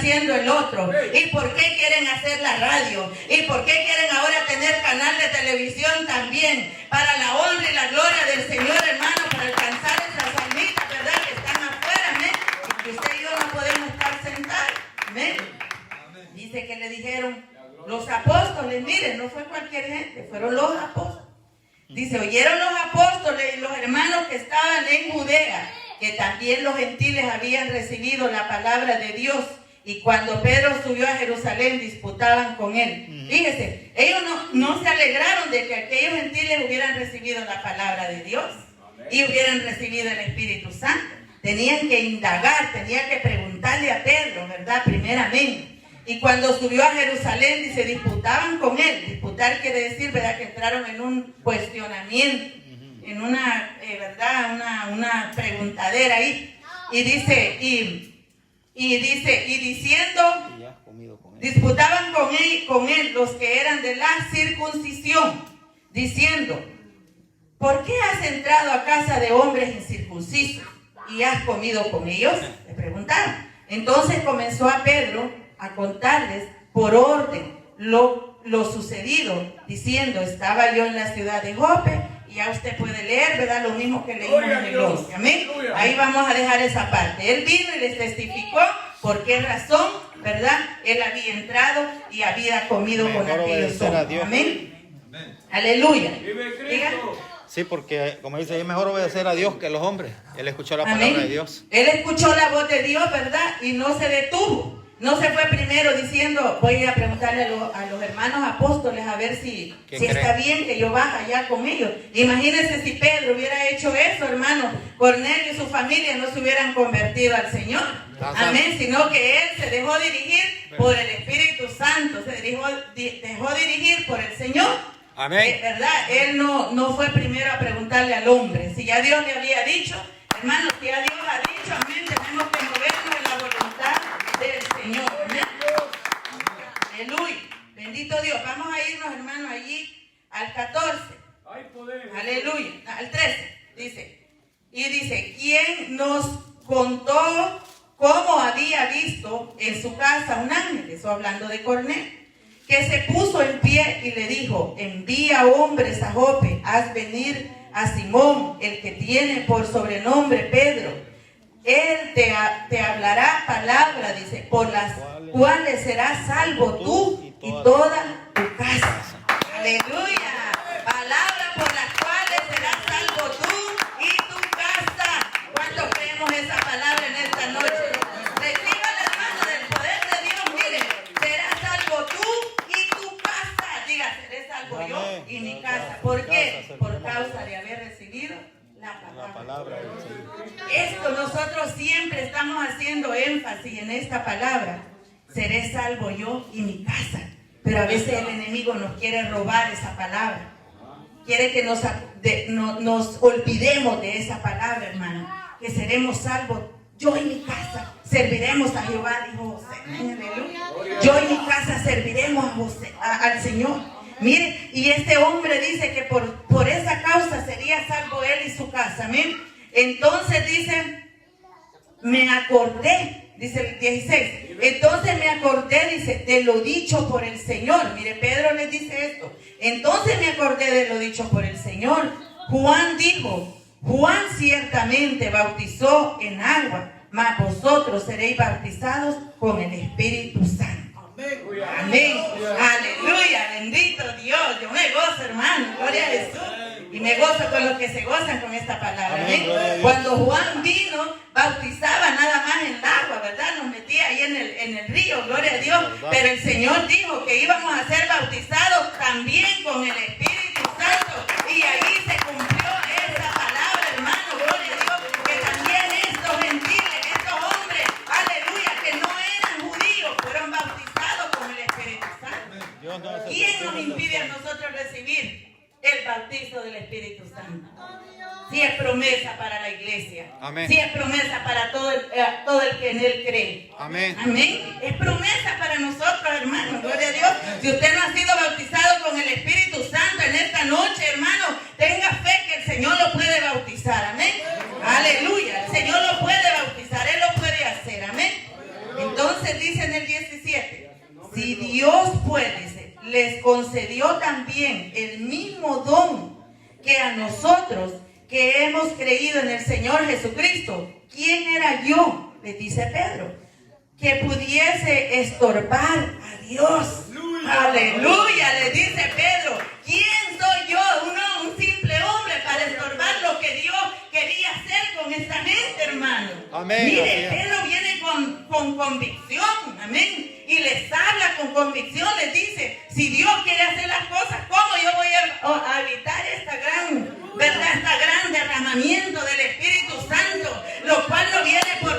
haciendo el otro? ¿Y por qué quieren hacer la radio? ¿Y por qué quieren ahora tener canal de televisión también? Para la honra y la gloria del Señor, hermano, para alcanzar esas almitas, ¿verdad? Que están afuera, amén. Y que usted y yo no podemos estar sentados, amén. Dice que le dijeron los apóstoles, miren, no fue cualquier gente, fueron los apóstoles. Dice, oyeron los apóstoles y los hermanos que estaban en Judea, que también los gentiles habían recibido la palabra de Dios. Y cuando Pedro subió a Jerusalén, disputaban con él. Fíjese, ellos no se alegraron de que aquellos gentiles hubieran recibido la palabra de Dios y hubieran recibido el Espíritu Santo. Tenían que indagar, tenían que preguntarle a Pedro, ¿verdad? Primeramente. Y cuando subió a Jerusalén, dice, disputaban con él. Disputar quiere decir, ¿verdad?, que entraron en un cuestionamiento, en una, ¿verdad?, una preguntadera ahí. Y dice, y diciendo, disputaban con él los que eran de la circuncisión, diciendo, ¿por qué has entrado a casa de hombres incircuncisos y has comido con ellos? Le preguntaron. Entonces comenzó a Pedro a contarles por orden lo sucedido, diciendo, estaba yo en la ciudad de Jope, y ya usted puede leer, ¿verdad?, lo mismo que leímos en el 11, amén. Ahí vamos a dejar esa parte. Él vino y les testificó por qué razón, ¿verdad?, él había entrado y había comido con aquellos hombres, amén. Aleluya. Diga. Sí, porque como dice, es mejor obedecer a Dios que a los hombres. Él escuchó la palabra de Dios. Él escuchó la voz de Dios, ¿verdad?, y no se detuvo. No se fue primero diciendo, voy a ir a preguntarle a los hermanos apóstoles a ver si está bien que yo baje allá con ellos. Imagínense si Pedro hubiera hecho eso, hermano. Cornelio y su familia no se hubieran convertido al Señor. Amén, sino que él se dejó dirigir por el Espíritu Santo, se dejó dirigir por el Señor. Amén. ¿Verdad? Él no fue primero a preguntarle al hombre. Si ya Dios le había dicho, hermanos, si ya Dios ha dicho, amén, tenemos que movernos en la voluntad del Señor, amén. Aleluya, bendito Dios. Vamos a irnos, hermanos, allí al 14. Aleluya, al 13. Dice, ¿quién nos contó cómo había visto en su casa un ángel? Eso hablando de Cornelio, que se puso en pie y le dijo, envía hombres a Jope, haz venir a Simón, el que tiene por sobrenombre Pedro. Él te hablará palabra, dice, por las cuales serás salvo tú y toda tu casa. Aleluya. Palabra por las cuales serás salvo tú y tu casa. ¿Cuántos creemos esa palabra en esta noche? Reciban, hermano, del poder de Dios. Mire, serás salvo tú y tu casa. Diga, seré salvo yo y mi casa. ¿Por qué? Por causa de haber recibido la palabra del Señor. Esto nosotros siempre estamos haciendo énfasis en esta palabra. Seré salvo yo y mi casa. Pero a veces el enemigo nos quiere robar esa palabra. Quiere que nos olvidemos de esa palabra, hermano. Que seremos salvos. Yo y mi casa serviremos a Jehová, dijo José. Aleluya. Yo y mi casa serviremos al Señor. Mire, y este hombre dice que por esa causa sería salvo él y su casa. Amén. Entonces dice, me acordé, dice el 16. Entonces me acordé, dice, de lo dicho por el Señor. Mire, Pedro les dice esto. Entonces me acordé de lo dicho por el Señor. Juan dijo, Juan ciertamente bautizó en agua, mas vosotros seréis bautizados con el Espíritu Santo. Amén. Aleluya. Bendito Dios. Yo me gozo, hermano. Gloria a Jesús. Y me gozo con los que se gozan con esta palabra. Amén. Cuando Juan vino, bautizaba nada más en el agua, ¿verdad? Nos metía ahí en el río. Gloria a Dios. Pero el Señor dijo que íbamos a ser bautizados también con el Espíritu Santo. Y ahí se cumplió esa palabra, hermano. Gloria a Dios. Que también estos gentiles, estos hombres, aleluya, que no eran judíos, fueron bautizados con el Espíritu Santo. ¿Quién nos impide a nosotros recibir el bautizo del Espíritu Santo? Si es promesa para la iglesia. Amén. Si es promesa para todo el que en él cree. Amén. Amén. Es promesa para nosotros, hermanos. Gloria a Dios. Si usted no ha sido bautizado con el Espíritu Santo en esta noche, hermano, tenga fe que el Señor lo puede bautizar. Amén. Aleluya. El Señor lo puede bautizar. Él lo puede hacer. Amén. Entonces dice en el 17. Si Dios pues, dice, les concedió también el mismo don que a nosotros que hemos creído en el Señor Jesucristo, ¿quién era yo? Le dice Pedro, que pudiese estorbar a Dios. Aleluya, le dice Pedro. ¿Quién soy yo? Un simple hombre para estorbar lo que Dios quería hacer con esta gente, hermano. Amén. Mire, Pedro viene con convicción, amén. Y les habla con convicción, les dice, si Dios quiere hacer las cosas, ¿cómo yo voy a evitar esta gran, verdad, esta gran derramamiento del Espíritu Santo? Lo cual no viene por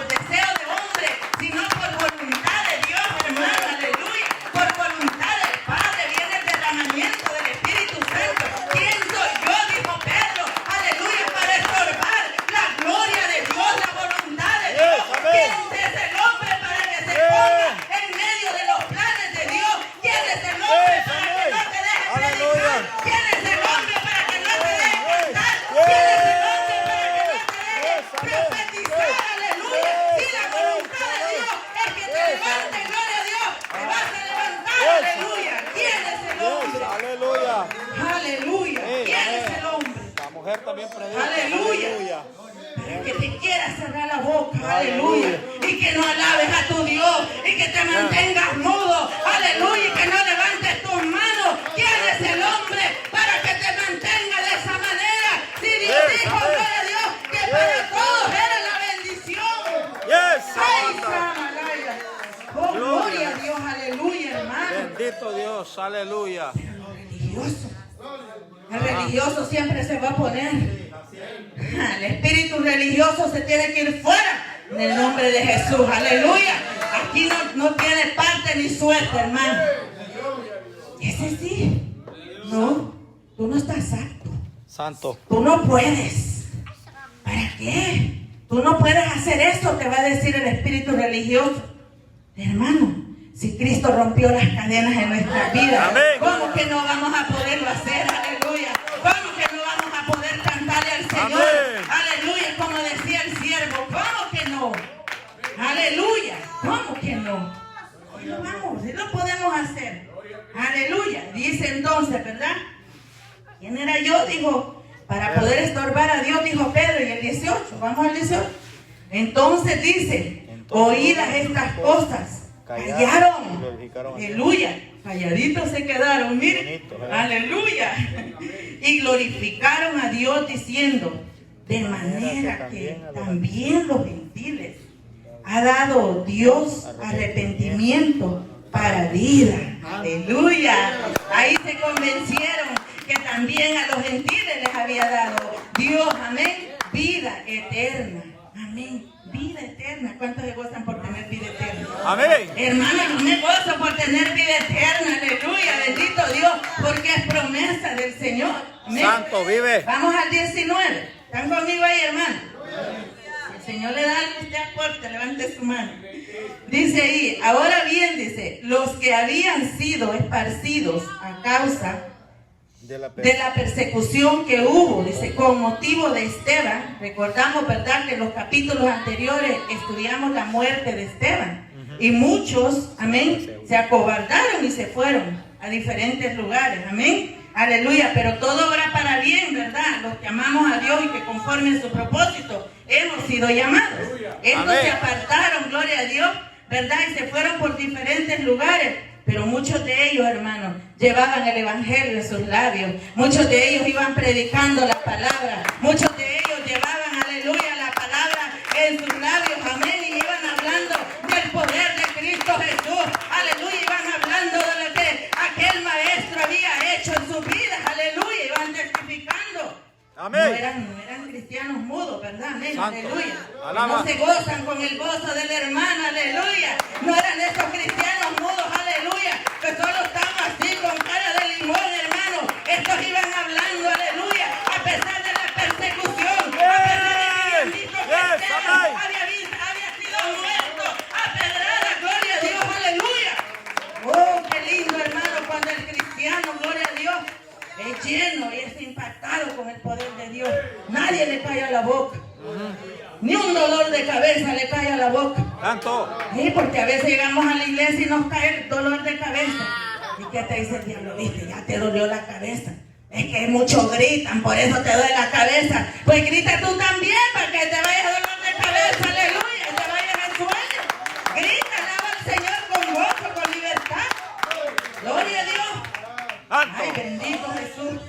deseo de hombre, sino por voluntad de Dios, hermano, aleluya. Por voluntad del Padre viene el derramamiento del Espíritu Santo. ¿Quién soy yo? Dijo Pedro, aleluya, para estorbar la gloria de Dios, la voluntad de Dios. ¿Quién es el hombre para que se ponga en medio de los planes de Dios? ¿Quién es el hombre para que no te deje predicar? ¿Quién es el hombre para que no te deje cantar? ¿Quién es el hombre para que no te deje profetizar? Aleluya. Si la voluntad de Dios es que te levante, gloria a Dios, te vas a levantar. Aleluya. ¿Quién es el hombre? Aleluya. Aleluya. ¿Quién es el hombre? La mujer también predica. Aleluya. Que te quieras cerrar la boca, aleluya, y que no alabes a tu Dios, y que te mantengas mudo, aleluya, y que no levantes tus manos. ¿Quién es el hombre para que te mantenga de esa manera? Si Dios dijo, gloria a Dios, que para todos era la bendición. ¡Ay, Samalaya! Oh, gloria a Dios, aleluya, hermano. Bendito Dios, aleluya. El religioso siempre se va a poner. El espíritu religioso se tiene que ir fuera en el nombre de Jesús, aleluya. Aquí no tiene parte ni suerte, hermano. Ese sí. No, tú no estás santo. Tú no puedes. ¿Para qué? Tú no puedes hacer eso, te va a decir el espíritu religioso. Hermano, si Cristo rompió las cadenas en nuestra vida, ¿cómo que no vamos a poderlo hacer? Aleluya. ¿Cómo que no vamos a poder cantarle al Señor? Aleluya, como decía el siervo. ¿Cómo que no? Aleluya. ¿Cómo que no? Hoy lo vamos, sí lo podemos hacer. Aleluya. Dice entonces, ¿verdad? ¿Quién era yo? Dijo, para poder estorbar a Dios, dijo Pedro. Y el 18, vamos al 18. Entonces dice, oídas estas cosas, callaron. Aleluya. Calladitos se quedaron, miren. Aleluya. Y glorificaron a Dios diciendo, de manera que también los gentiles ha dado Dios arrepentimiento para vida. Aleluya. Ahí se convencieron que también a los gentiles les había dado Dios, amén, vida eterna. Amén. Vida eterna. ¿Cuántos se gozan por tener vida eterna? Amén. Hermano, yo me gozo por tener vida eterna. Aleluya. Bendito Dios. Porque es promesa del Señor. Amén. Santo, vive. Vamos al 19. ¿Están conmigo ahí, hermano? Si el Señor le da algo, usted aporte, levante su mano. Dice ahí, ahora bien, dice, los que habían sido esparcidos a causa de la persecución que hubo, dice, con motivo de Esteban. Recordamos, ¿verdad?, que en los capítulos anteriores estudiamos la muerte de Esteban. Y muchos, amén, se acobardaron y se fueron a diferentes lugares, amén. Aleluya, pero todo obra para bien, ¿verdad? Los que amamos a Dios y que conforme a su propósito hemos sido llamados. Estos se apartaron, gloria a Dios, ¿verdad? Y se fueron por diferentes lugares. Pero muchos de ellos, hermanos, llevaban el evangelio en sus labios. Muchos de ellos iban predicando la palabra. Muchos de ellos llevaban, aleluya, la palabra en sus labios. Amén. Y iban hablando del poder de Cristo Jesús. Aleluya. Iban hablando de lo que aquel maestro había hecho en sus vidas. Aleluya. Iban testificando. Amén. No eran cristianos mudos, ¿verdad? Amén. Aleluya. No se gozan con el gozo del hermano. Aleluya. No eran esos cristianos mudos. Aleluya. Que solo estaban así con cara de limón, hermano. Estos iban hablando. Aleluya. A pesar de la persecución. A pesar de que habían dicho que Esteban había sido muerto a pedrada. Gloria a Dios. Aleluya. Oh, qué lindo, hermano, cuando el cristiano, gloria a Dios, es lleno y es impactado con el poder de Dios. Nadie le cae a la boca. Ni un dolor de cabeza le cae a la boca. Santo. Sí, porque a veces llegamos a la iglesia y nos cae el dolor de cabeza. ¿Y qué te dice el diablo? Viste, ya te dolió la cabeza. Es que muchos gritan, por eso te duele la cabeza. Pues grita tú también para que te vayas a dolor de cabeza, aleluya, y te vayas al sueño. Grita, alaba al Señor con gozo, con libertad. Gloria a Dios. Ay, bendito Jesús.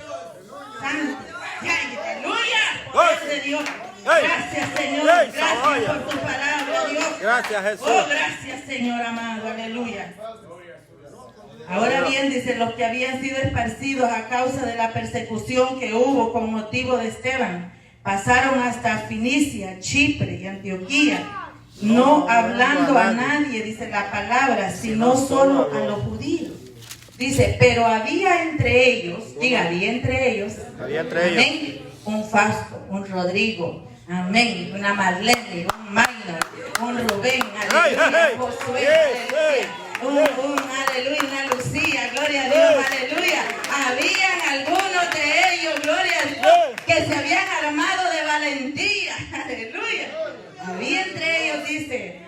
Santo. Ay, aleluya. Poder de Dios. Gracias, Señor. Gracias por tu palabra, Dios. Gracias, Jesús. Oh, gracias, Señor amado. Aleluya. Ahora bien, dice, los que habían sido esparcidos a causa de la persecución que hubo con motivo de Esteban, pasaron hasta Finicia, Chipre y Antioquía, no hablando a nadie, dice la palabra, sino solo a los judíos. Dice, pero había entre ellos, diga, había entre ellos, amén, un Fausto, un Rodrigo, amén, una Marlene, un Mayra, un Rubén, aleluya, Josué, aleluya, aleluya, una Lucía, gloria a Dios, aleluya. Habían algunos de ellos, gloria a Dios, que se habían armado de valentía, aleluya. Había entre ellos, dice,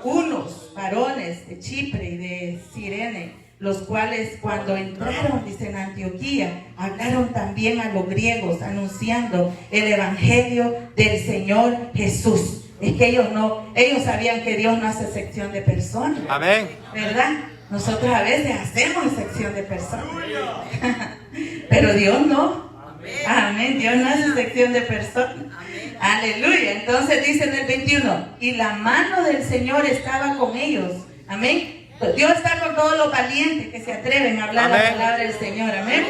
unos varones de Chipre y de Cirene, los cuales cuando entraron, dice, en Antioquía, hablaron también a los griegos, anunciando el evangelio del Señor Jesús. Es que ellos sabían que Dios no hace excepción de personas. Amén. ¿Verdad? Nosotros a veces hacemos excepción de personas. Pero Dios no. Amén. Dios no hace excepción de personas. Aleluya. Entonces dice en el 21, y la mano del Señor estaba con ellos. Amén. Dios está con todos los valientes que se atreven a hablar la palabra del Señor. Amén.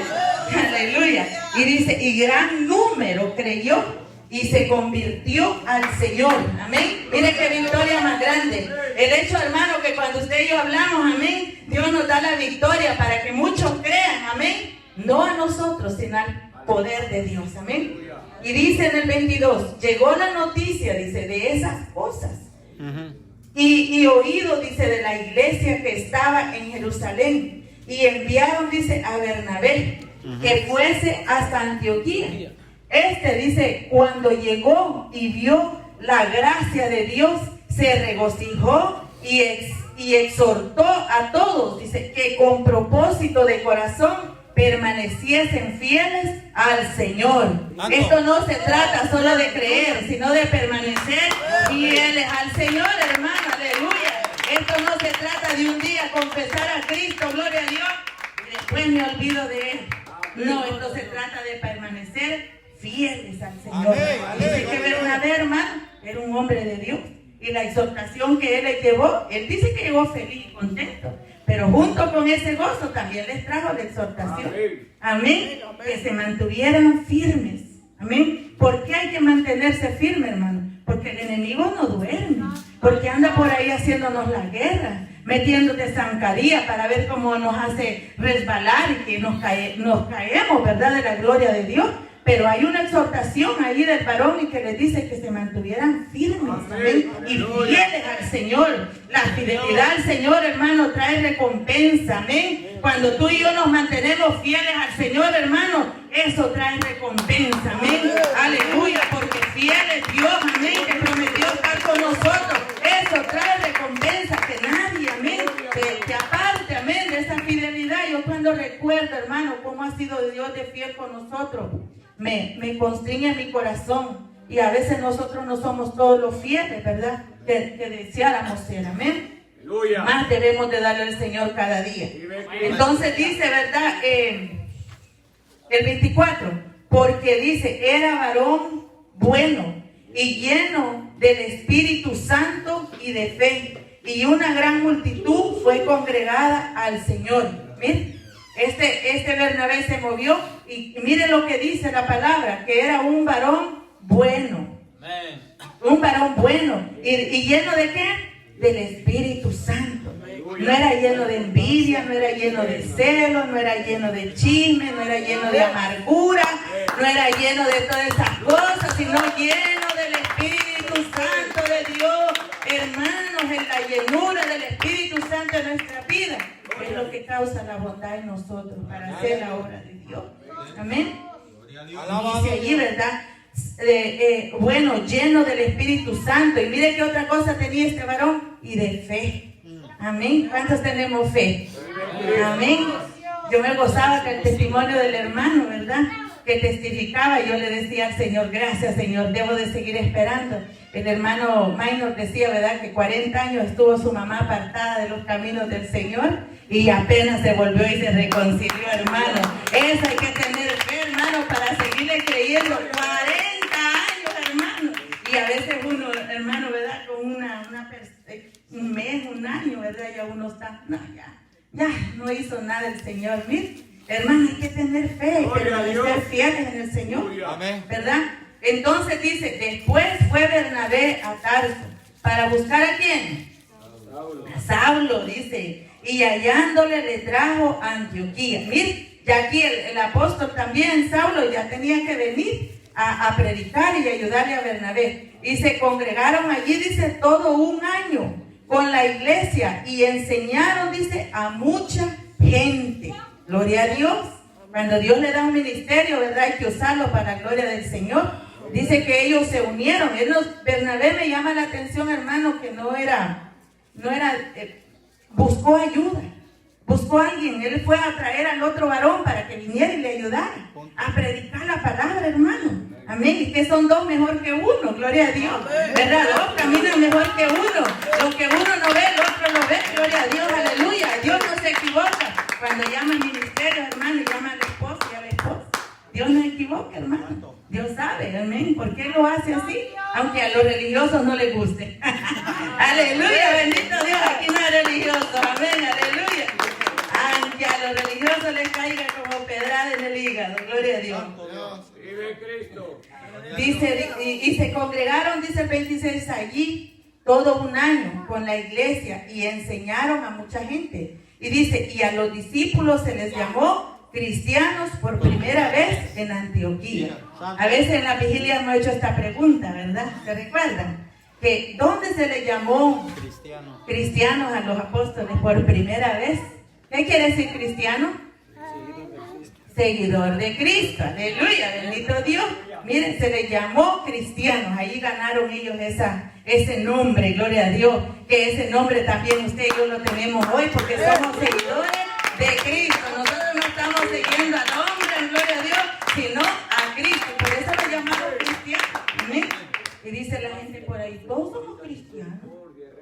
Aleluya. Y dice, y gran número creyó y se convirtió al Señor. Amén. Mire qué victoria más grande. El hecho, hermano, que cuando usted y yo hablamos, amén, Dios nos da la victoria para que muchos crean. Amén. No a nosotros, sino al poder de Dios. Amén. Y dice en el 22, llegó la noticia, dice, de esas cosas. Y oído, dice, de la iglesia que estaba en Jerusalén. Y enviaron, dice, a Bernabé, que fuese hasta Antioquía. Dice, cuando llegó y vio la gracia de Dios, se regocijó y exhortó a todos, dice, que con propósito de corazón permaneciesen fieles al Señor. Esto no se trata solo de creer, sino de permanecer fieles al Señor, hermano, aleluya. Esto no se trata de un día confesar a Cristo, gloria a Dios, y después me olvido de Él. No, esto se trata de permanecer fieles al Señor. Dice que Bernabé, hermano, era un hombre de Dios. Y la exhortación que él le llevó, él dice que llegó feliz y contento. Pero junto con ese gozo también les trajo la exhortación. Amén. Que se mantuvieran firmes. Amén. ¿Por qué hay que mantenerse firme, hermano? Porque el enemigo no duerme. Porque anda por ahí haciéndonos la guerra, metiéndote zancadilla para ver cómo nos hace resbalar y que nos caemos, ¿verdad? De la gloria de Dios. Pero hay una exhortación ahí del varón y que les dice que se mantuvieran firmes, ¿amén? Y fieles al Señor. La fidelidad al Señor, hermano, trae recompensa, amén. Cuando tú y yo nos mantenemos fieles al Señor, hermano, eso trae recompensa, amén. Aleluya, porque fiel es Dios, amén, que prometió estar con nosotros. Eso trae recompensa, que nadie, amén, te aparte, amén, de esa fidelidad. Yo cuando recuerdo, hermano, cómo ha sido Dios de fiel con nosotros, me constriñe mi corazón. Y a veces nosotros no somos todos los fieles, ¿verdad? Que deseáramos ser, amén. Aleluya. Más debemos de darle al Señor cada día. Entonces dice, ¿verdad? El 24, porque dice, era varón bueno y lleno del Espíritu Santo y de fe, y una gran multitud fue congregada al Señor. Miren, este Bernabé se movió y miren lo que dice la palabra, que era un varón bueno. Amén. Un varón bueno. ¿Y lleno de qué? Del Espíritu Santo. No era lleno de envidia, no era lleno de celos, no era lleno de chisme, no era lleno de amargura, no era lleno de todas esas cosas, sino lleno del Espíritu Santo de Dios. Hermanos, en la llenura del Espíritu Santo en nuestra vida es lo que causa la bondad en nosotros para hacer la obra de Dios. Amén. Dice allí, ¿verdad? bueno, lleno del Espíritu Santo. Y mire qué otra cosa tenía este varón, y de fe. Amén. ¿Cuántos tenemos fe? Amén. Yo me gozaba con el testimonio del hermano, ¿verdad? Que testificaba. Yo le decía al Señor, gracias Señor, debo de seguir esperando. El hermano Maynor decía, ¿verdad?, que 40 años estuvo su mamá apartada de los caminos del Señor y apenas se volvió y se reconcilió, hermano. Eso hay que tener fe, hermano, para seguirle creyendo. 40 años, hermano. Y a veces uno, hermano, ¿verdad?, con un mes, un año, ¿verdad?, ya uno está, no, ya no hizo nada el Señor. Mire, hermano, hay que tener fe, pero ser fieles en el Señor. Amén. ¿Verdad? Entonces dice, después fue Bernabé a Tarso para buscar ¿a quién? A Saulo, dice, y hallándole le trajo a Antioquía. Mire, ya aquí el apóstol también, Saulo, ya tenía que venir a predicar y ayudarle a Bernabé. Y se congregaron allí, dice, todo un año con la iglesia y enseñaron, dice, a mucha gente. Gloria a Dios. Cuando Dios le da un ministerio, ¿verdad?, hay que usarlo para la gloria del Señor. Dice que ellos se unieron. Bernabé me llama la atención, hermano, que buscó ayuda. Buscó a alguien. Él fue a traer al otro varón para que viniera y le ayudara a predicar la palabra, hermano. Amén. Y que son dos mejor que uno. Gloria a Dios. ¿Verdad? Dos caminan mejor que uno. Lo que uno no ve, el otro lo ve. Gloria a Dios. Aleluya. Dios no se equivoca. Cuando llama al ministerio, hermano, llama al esposo y a la esposa. Dios no se equivoca, hermano. Dios sabe, amén. ¿Por qué lo hace así? Aunque a los religiosos no les guste. Aleluya, bendito Dios. Aquí no hay religiosos, amén, aleluya. Aunque a los religiosos les caiga como pedrada en el hígado, gloria a Dios. Dice, y se congregaron, dice el 26, allí todo un año con la iglesia y enseñaron a mucha gente. Y dice, y a los discípulos se les llamó cristianos por primera vez en Antioquía. A veces en la vigilia hemos hecho esta pregunta, ¿verdad? ¿Se recuerdan? Que ¿dónde se les llamó cristianos a los apóstoles por primera vez? ¿Qué quiere decir cristiano? Seguidor de Cristo. Aleluya, bendito Dios. Miren, se les llamó cristianos. Ahí ganaron ellos ese nombre, gloria a Dios. Que ese nombre también usted y yo lo tenemos hoy porque somos seguidores de Cristo. Nosotros no estamos siguiendo al hombre, gloria a Dios, sino a Cristo. Por eso lo llamamos cristianos. ¿Amén? Y dice la gente por ahí, todos somos cristianos.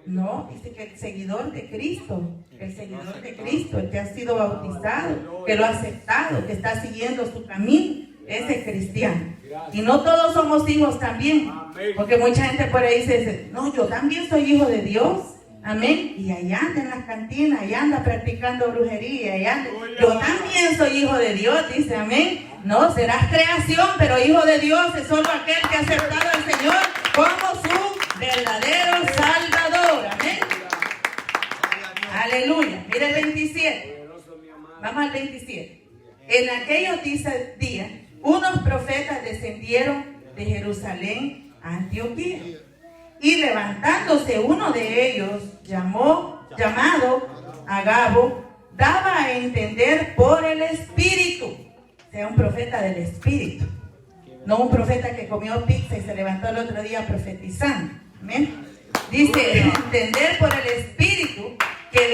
No, dice que el seguidor de Cristo, el seguidor de Cristo, el que ha sido bautizado, que lo ha aceptado, que está siguiendo su camino, ese es cristiano. Y no todos somos hijos también, porque mucha gente por ahí dice, no, yo también soy hijo de Dios. Amén. Y allá anda en las cantinas, allá anda practicando brujería, allá anda. Yo también soy hijo de Dios, dice, amén. No, serás creación, pero hijo de Dios es solo aquel que ha aceptado al Señor como su verdadero Salvador. Amén. Aleluya. Mira el 27. Vamos al 27. En aquellos días, unos profetas descendieron de Jerusalén a Antioquía. Y levantándose uno de ellos, llamado Agabo, daba a entender por el Espíritu. Sea un profeta del Espíritu. No un profeta que comió pizza y se levantó el otro día profetizando. ¿Amén? Dice, entender por el Espíritu que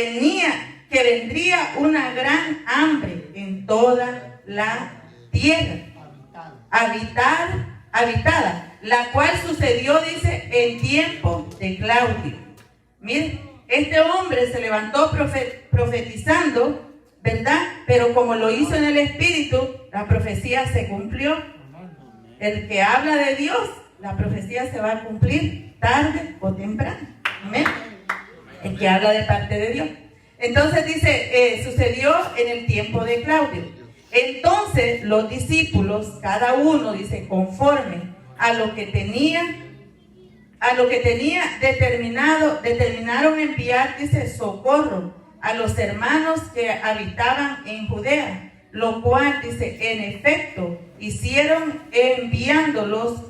vendría una gran hambre en toda la tierra. Habitada, la cual sucedió, dice, en tiempo de Claudio. Miren, este hombre se levantó profetizando, ¿verdad? Pero como lo hizo en el Espíritu, la profecía se cumplió. El que habla de Dios, la profecía se va a cumplir tarde o temprano. ¿Amén? El que habla de parte de Dios. Entonces dice, sucedió en el tiempo de Claudio. Entonces los discípulos, cada uno, dice, conforme a lo que tenía determinaron enviar, dice, socorro a los hermanos que habitaban en Judea, lo cual, dice, en efecto, hicieron enviando a los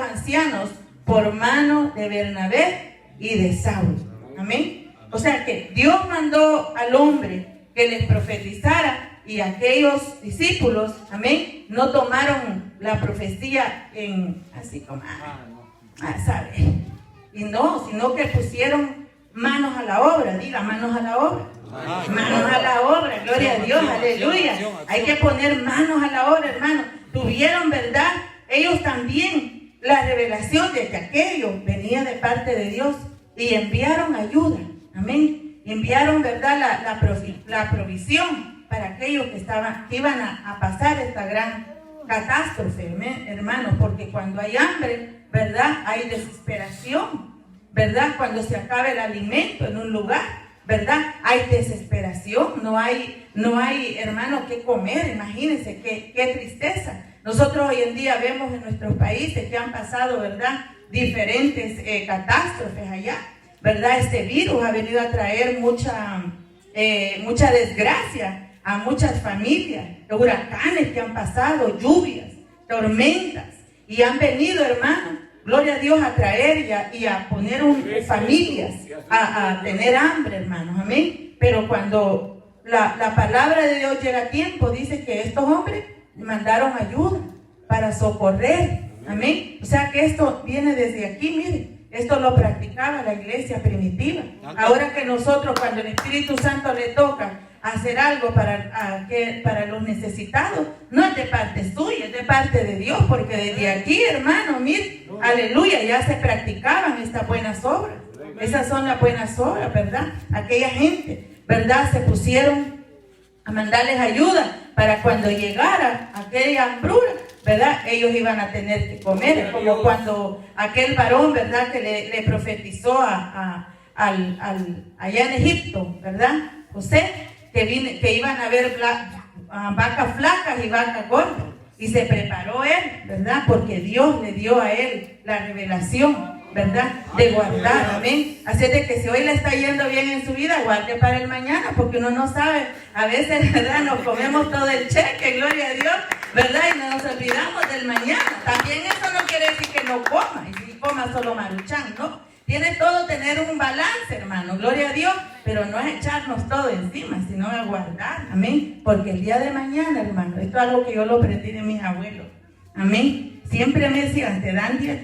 ancianos por mano de Bernabé y de Saulo. Amén. O sea que Dios mandó al hombre que les profetizara Y aquellos discípulos, amén, no tomaron la profecía en así como, ¿sabe? Y no, sino que pusieron manos a la obra, diga manos a la obra. Manos a la obra, gloria a Dios, aleluya. Hay que poner manos a la obra, hermano. Tuvieron, ¿verdad? Ellos también la revelación de que aquello venía de parte de Dios y enviaron ayuda, amén. Enviaron, ¿verdad? La provisión para aquellos que iban a pasar esta gran catástrofe, hermanos, porque cuando hay hambre, ¿verdad? Hay desesperación, ¿verdad? Cuando se acaba el alimento en un lugar, ¿verdad? Hay desesperación, no hay, hermano, qué comer. Imagínense qué tristeza. Nosotros hoy en día vemos en nuestros países que han pasado, ¿verdad? Diferentes catástrofes allá, ¿verdad? Este virus ha venido a traer mucha desgracia a muchas familias, huracanes que han pasado, lluvias, tormentas, y han venido, hermano, gloria a Dios, a traer y a poner familias a tener hambre, hermanos, amén. Pero cuando la palabra de Dios llega a tiempo, dice que estos hombres mandaron ayuda para socorrer, amén. O sea que esto viene desde aquí, miren, esto lo practicaba la iglesia primitiva. Ahora que nosotros, cuando el Espíritu Santo le toca hacer algo para los necesitados, no es de parte suya, es de parte de Dios, porque desde aquí, hermano, miren, aleluya, ya se practicaban estas buenas obras. Esas son las buenas obras, ¿verdad? Aquella gente, ¿verdad? Se pusieron a mandarles ayuda para cuando llegara aquella hambruna, ¿verdad? Ellos iban a tener que comer, como cuando aquel varón, ¿verdad? Que le profetizó allá en Egipto, ¿verdad? José, que iban a haber vacas flacas y vacas gordas, y se preparó él, ¿verdad? Porque Dios le dio a él la revelación, ¿verdad? De guardar, amén. Así es de que si hoy le está yendo bien en su vida, guarde para el mañana, porque uno no sabe, a veces, ¿verdad? Nos comemos todo el cheque, gloria a Dios, ¿verdad? Y nos olvidamos del mañana. También eso no quiere decir que no coma, y si coma solo maruchan, ¿no? Tiene todo tener un balance, hermano, gloria a Dios, pero no es echarnos todo encima, sino a guardar, amén. Porque el día de mañana, hermano, esto es algo que yo lo aprendí de mis abuelos, amén. Siempre me decían, te dan 10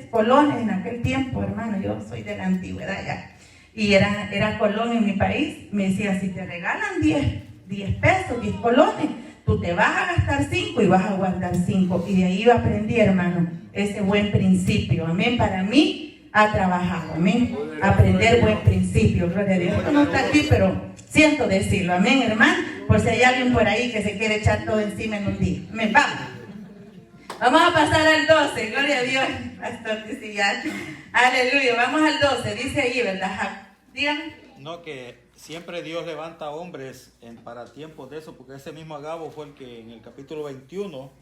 colones en aquel tiempo, hermano. Yo soy de la antigüedad ya. Y era colón en mi país. Me decía, si te regalan 10 pesos, 10 colones, tú te vas a gastar 5 y vas a guardar 5. Y de ahí yo aprendí, hermano, ese buen principio. Amén. Para mí ha trabajado. Amén. Aprender buen principio. Gloria a Dios. Esto no está aquí, pero siento decirlo. Amén, hermano. Por si hay alguien por ahí que se quiere echar todo encima en un día. Amén. Vamos a pasar al 12, gloria a Dios, pastor Tizillán. Aleluya, vamos al 12, dice ahí, ¿verdad? Díganme. No, que siempre Dios levanta hombres para tiempos de eso, porque ese mismo Agabo fue el que en el capítulo 21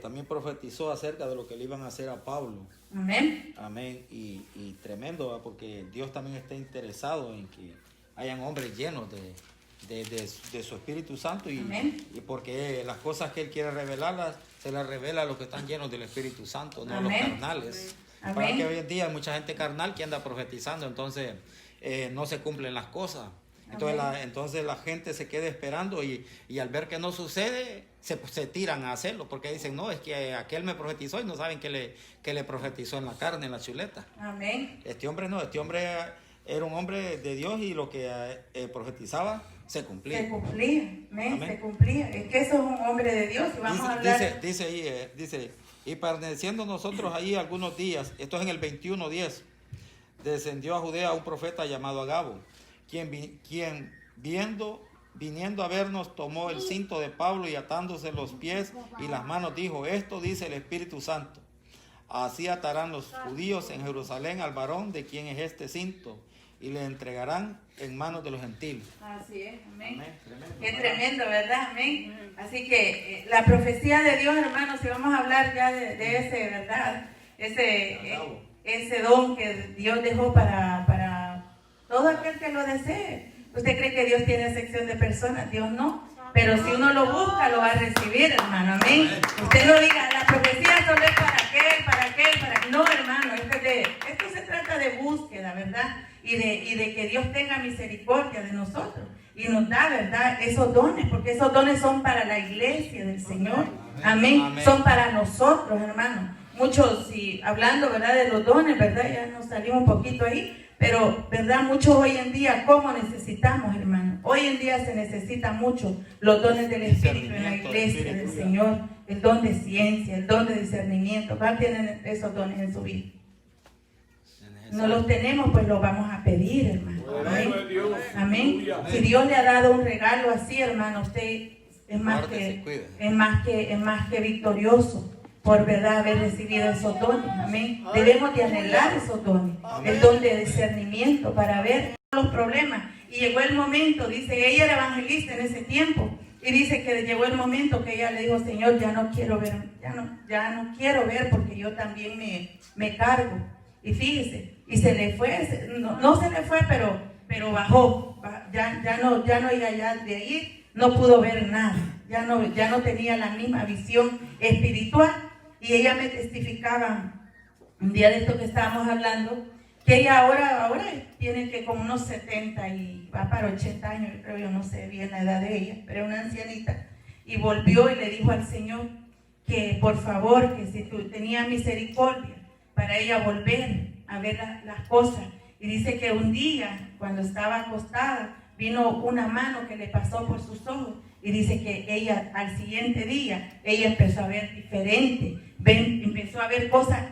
también profetizó acerca de lo que le iban a hacer a Pablo. Amén. Amén, y tremendo, ¿verdad? Porque Dios también está interesado en que hayan hombres llenos de su Espíritu Santo y porque las cosas que Él quiere revelarlas, se las revela a los que están llenos del Espíritu Santo, no a los carnales. Para que hoy en día hay mucha gente carnal que anda profetizando, entonces no se cumplen las cosas. Entonces la gente se queda esperando y al ver que no sucede, se tiran a hacerlo, porque dicen, no, es que aquel me profetizó y no saben que le profetizó en la carne, en la chuleta. Amén. Este hombre no, este hombre era un hombre de Dios y lo que profetizaba se cumplía. Se cumplía, amén. Se cumplía. Es que eso es un hombre de Dios. Y vamos a hablar. Dice ahí, y permaneciendo nosotros ahí algunos días, esto es en el 21:10, descendió a Judea un profeta llamado Agabo, quien viniendo a vernos, tomó el cinto de Pablo y atándose los pies y las manos, dijo, esto dice el Espíritu Santo, así atarán los judíos en Jerusalén al varón de quien es este cinto, y le entregarán en manos de los gentiles. Así es, amén. Qué tremendo, ¿verdad? Amén. Así que la profecía de Dios, hermanos, si vamos a hablar ya de ese, ¿verdad? Ese don que Dios dejó para todo aquel que lo desee. ¿Usted cree que Dios tiene sección de personas? Dios no. Pero si uno lo busca, lo va a recibir, hermano. Amén. Usted no diga, la profecía solo es para aquel. No, hermano, esto se trata de búsqueda, ¿verdad? y de que Dios tenga misericordia de nosotros y nos da, ¿verdad?, esos dones, porque esos dones son para la iglesia del Señor. Amén. Amén. Son para nosotros, hermanos. Muchos, si hablando, ¿verdad?, de los dones, ¿verdad?, ya nos salimos un poquito ahí, pero, ¿verdad?, muchos hoy en día, ¿cómo necesitamos, hermanos? Hoy en día se necesita mucho los dones del Espíritu en la iglesia del Señor, el don de ciencia, el don de discernimiento. ¿Cuál tienen esos dones en su vida? No los tenemos, pues los vamos a pedir, hermano. Amén. Amén. Si Dios le ha dado un regalo así, hermano, usted es más que victorioso por, verdad, haber recibido esos dones. Amén. Debemos de anhelar esos dones. El don de discernimiento para ver los problemas. Y llegó el momento, dice, ella era evangelista en ese tiempo. Y dice que llegó el momento que ella le dijo, Señor, ya no quiero ver, ya no quiero ver porque yo también me cargo. Y fíjese, y se le fue, no se le fue, pero bajó, ya no iba allá de ahí, no pudo ver nada, ya no tenía la misma visión espiritual. Y ella me testificaba un día de esto que estábamos hablando, que ella ahora tiene que como unos 70 y va para 80 años, creo, yo no sé bien la edad de ella, pero es una ancianita, y volvió y le dijo al Señor que por favor, que si tú tenías misericordia, para ella volver a ver las cosas. Y dice que un día, cuando estaba acostada, vino una mano que le pasó por sus ojos. Y dice que ella, al siguiente día, ella empezó a ver diferente. Empezó a ver cosas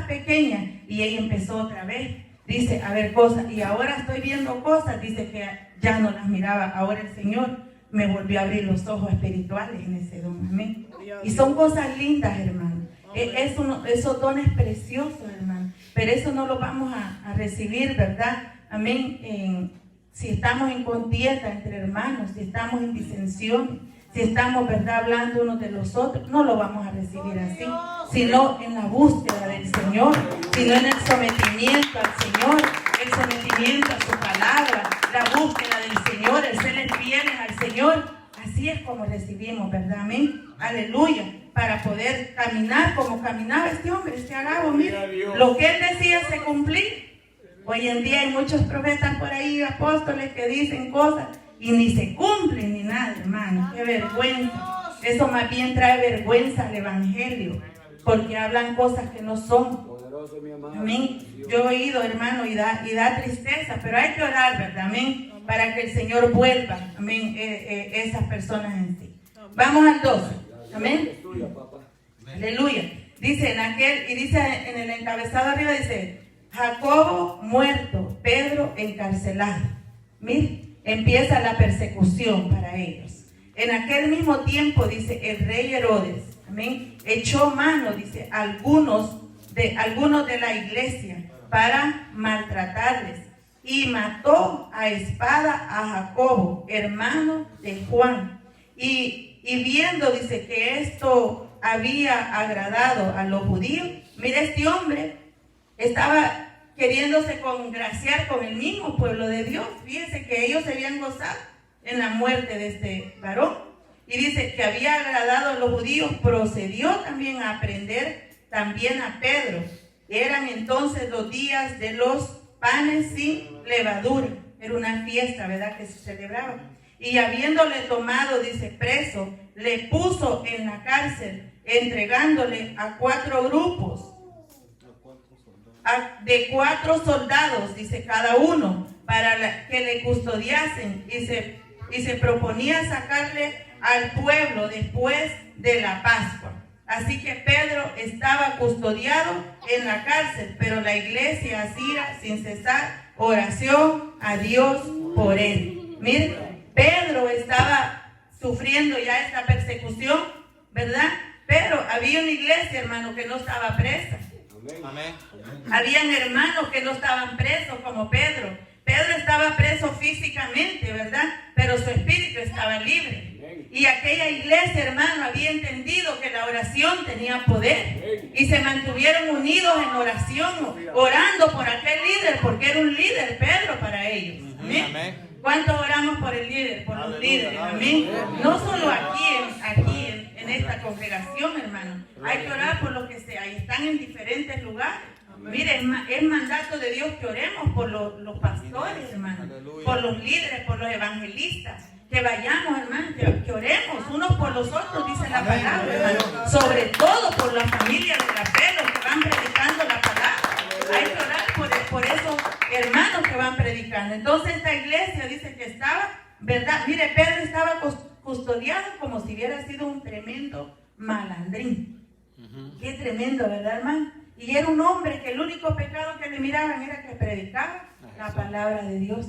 pequeñas. Y ella empezó otra vez, dice, a ver cosas. Y ahora estoy viendo cosas, dice que ya no las miraba. Ahora el Señor me volvió a abrir los ojos espirituales en ese don. Amén. Y son cosas lindas, hermano. Esos dones preciosos, hermano. Pero eso no lo vamos a recibir, ¿verdad? Amén. Si estamos en contienda entre hermanos, si estamos en disensión, si estamos, ¿verdad?, hablando unos de los otros, no lo vamos a recibir así, sino en la búsqueda del Señor, sino en el sometimiento al Señor, el sometimiento a su palabra, la búsqueda del Señor, el ser fieles al Señor. Así es como recibimos, ¿verdad? Amén. Aleluya. Para poder caminar como caminaba este hombre, este Agabo. Mira, lo que él decía se cumplía. Hoy en día hay muchos profetas por ahí, apóstoles, que dicen cosas y ni se cumplen ni nada, hermano. Qué vergüenza. Eso más bien trae vergüenza al evangelio, porque hablan cosas que no son. Amén. Yo he oído, hermano, y da tristeza, pero hay que orar, ¿verdad? Amén. Para que el Señor vuelva, amén, esas personas en sí. Vamos al 12. Amén. Aleluya. Dice dice en el encabezado arriba, dice, Jacobo muerto, Pedro encarcelado. Mire, empieza la persecución para ellos. En aquel mismo tiempo, dice, el rey Herodes, amén, echó mano, dice, algunos de la iglesia para maltratarles y mató a espada a Jacobo, hermano de Juan. Y viendo, dice, que esto había agradado a los judíos, mira, este hombre estaba queriéndose congraciar con el mismo pueblo de Dios. Fíjense que ellos se habían gozado en la muerte de este varón. Y dice que había agradado a los judíos, procedió también a prender también a Pedro. Eran entonces los días de los panes sin levadura. Era una fiesta, ¿verdad?, que se celebraba. Y habiéndole tomado, dice, preso, le puso en la cárcel, entregándole a 4 grupos, de 4 soldados, dice, cada uno, para que le custodiasen, y se proponía sacarle al pueblo después de la Pascua. Así que Pedro estaba custodiado en la cárcel, pero la iglesia hacía sin cesar oración a Dios por él. Miren, Pedro estaba sufriendo ya esta persecución, ¿verdad? Pero había una iglesia, hermano, que no estaba presa. Amén. Habían hermanos que no estaban presos como Pedro. Pedro estaba preso físicamente, ¿verdad? Pero su espíritu estaba libre. Y aquella iglesia, hermano, había entendido que la oración tenía poder. Y se mantuvieron unidos en oración, orando por aquel líder, porque era un líder, Pedro, para ellos. Amén. ¿Cuántos oramos por el líder? Por los líderes. Amén. No solo aquí en esta congregación, hermano. Hay que orar por los que están en diferentes lugares. Mire, es mandato de Dios que oremos por los pastores, hermano, por los líderes, por los evangelistas. Que vayamos, hermano, que oremos unos por los otros, dice la palabra, hermano. Sobre todo por la familia de la fe, los que van predicando la palabra. Hay que orar por esos hermanos que van predicando. Entonces esta iglesia dice que estaba, ¿verdad? Mire, Pedro estaba custodiado como si hubiera sido un tremendo malandrín. Qué tremendo, ¿verdad, hermano? Y era un hombre que el único pecado que le miraban era que predicaba la palabra de Dios,